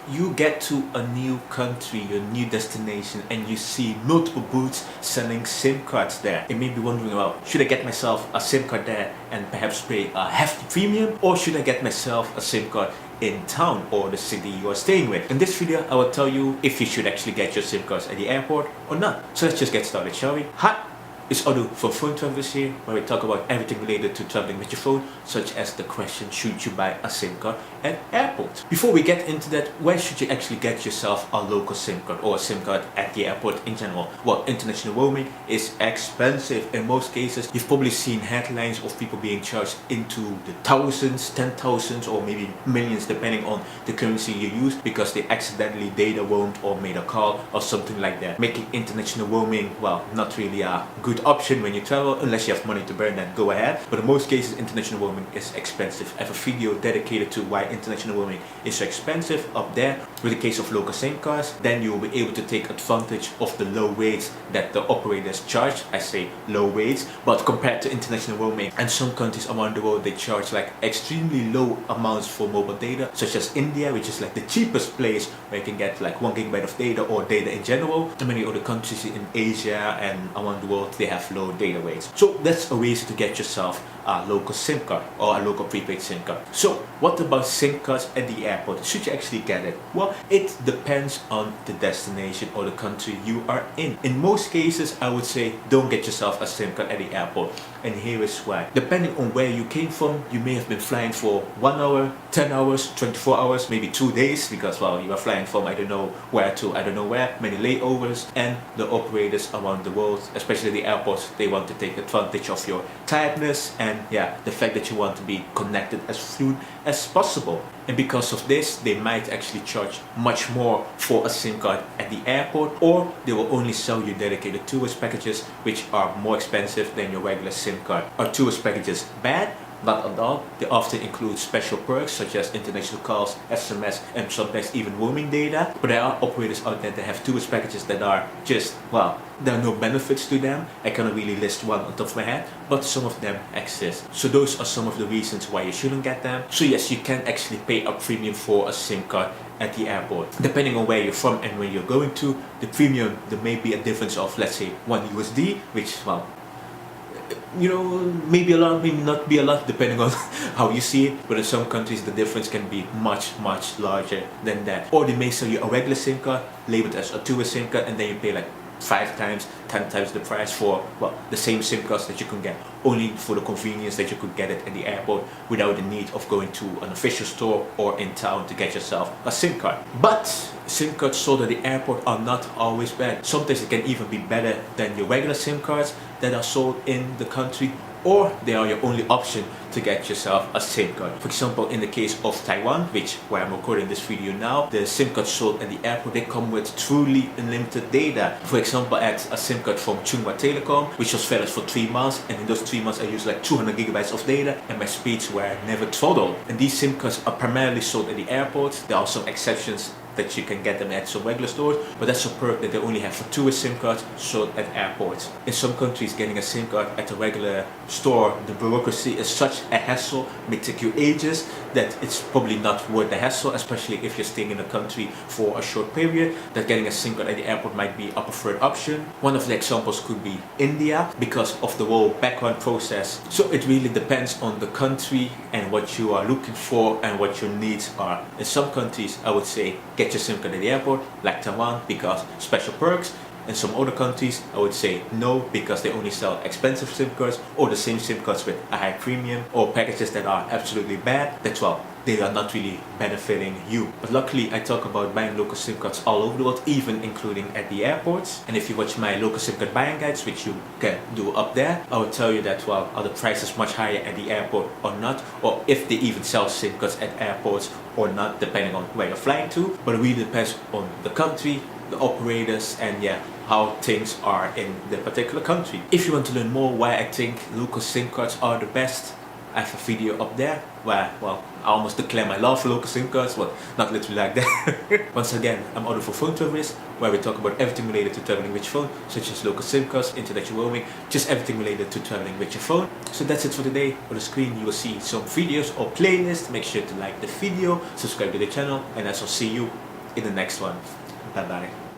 you get to a new country, a new destination, and you see multiple booths selling SIM cards there. You may be wondering, well, should I get myself a SIM card there and perhaps pay a hefty premium, or should I get myself a SIM card in town or the city you are staying with? In this video, I will tell you if you should actually get your SIM cards at the airport or not. So let's just get started, shall we? Hi! It's Odu for Phone Travelers here, where we talk about everything related to traveling with your phone, such as the question, should you buy a SIM card at airport? Before we get into that, where should you actually get yourself a local SIM card or a SIM card at the airport in general? Well, international roaming is expensive. In most cases, you've probably seen headlines of people being charged into the thousands, 10,000s, or maybe millions, depending on the currency you use, because they accidentally data roamed or made a call or something like that, making international roaming, well, not really a good option when you travel, unless you have money to burn, then go ahead. But in most cases, international roaming is expensive. I have a video dedicated to why international roaming is so expensive up there. With the case of local SIM cards, then you will be able to take advantage of the low rates that the operators charge. I say low rates, but compared to international roaming and some countries around the world, they charge like extremely low amounts for mobile data, such as India, which is like the cheapest place where you can get like 1 GB of data or data in general. And many other countries in Asia and around the world, they have low data rates. So that's a reason to get yourself a local SIM card or a local prepaid SIM card. So what about SIM cards at the airport? Should you actually get it? Well, it depends on the destination or the country you are in. In most cases, I would say don't get yourself a SIM card at the airport. And here is why. Depending on where you came from, you may have been flying for 1 hour, 10 hours, 24 hours, maybe 2 days, because well, you are flying from I don't know where to I don't know where, many layovers, and the operators around the world, especially the airports, they want to take advantage of your tiredness and yeah, the fact that you want to be connected as fluid as possible. And because of this, they might actually charge much more for a SIM card at the airport, or they will only sell you dedicated tourist packages, which are more expensive than your regular SIM card. Are tourist packages bad? Not at all. They often include special perks such as international calls, SMS, and sometimes even roaming data. But there are operators out there that have tourist packages that are just, well, there are no benefits to them. I cannot really list one on top of my head, but some of them exist. So those are some of the reasons why you shouldn't get them. So yes, you can actually pay a premium for a SIM card at the airport. Depending on where you're from and where you're going to, the premium, there may be a difference of, let's say, 1 USD, which, well, you know, maybe a lot, maybe not be a lot, depending on how you see it. But in some countries, the difference can be much larger than that. Or they may sell you a regular SIM card labeled as a tourist SIM card, and then you pay like 5 times, 10 times the price for, well, the same SIM cards that you can get, only for the convenience that you could get it at the airport without the need of going to an official store or in town to get yourself a SIM card. But SIM cards sold at the airport are not always bad. Sometimes it can even be better than your regular SIM cards that are sold in the country, or they are your only option to get yourself a SIM card. For example, in the case of Taiwan, which where I'm recording this video now, the SIM cards sold at the airport, they come with truly unlimited data. For example, I had a SIM card from Chunghwa Telecom, which was valid for 3 months, and in those 3 months I used like 200 gigabytes of data, and my speeds were never throttled. And these SIM cards are primarily sold at the airports. There are some exceptions that you can get them at some regular stores, but that's a perk that they only have for tourist SIM cards sold at airports. In some countries, getting a SIM card at a regular store, the bureaucracy is such a hassle, may take you ages, that it's probably not worth the hassle, especially if you're staying in a country for a short period, that getting a SIM card at the airport might be a preferred option. One of the examples could be India, because of the whole background process. So it really depends on the country and what you are looking for and what your needs are. In some countries, I would say get your SIM card at the airport, like Taiwan, because special perks. In some other countries, I would say no, because they only sell expensive SIM cards or the same SIM cards with a high premium, or packages that are absolutely bad. That's well, they are not really benefiting you. But luckily, I talk about buying local SIM cards all over the world, even including at the airports. And if you watch my local SIM card buying guides, which you can do up there, I will tell you that, well, are the prices much higher at the airport or not, or if they even sell SIM cards at airports or not, depending on where you're flying to. But it really depends on the country, the operators, and yeah, how things are in the particular country. If you want to learn more why I think local SIM cards are the best, I have a video up there where, well, I almost declare my love for local SIM cards, but not literally like that. Once again, I'm Odu for Phone Travelers, where we talk about everything related to traveling with your phone, such as local SIM cards, international roaming, just everything related to traveling with your phone. So that's it for today. On the screen you will see some videos or playlists. Make sure to like the video, subscribe to the channel, and I shall see you in the next one. Bye bye.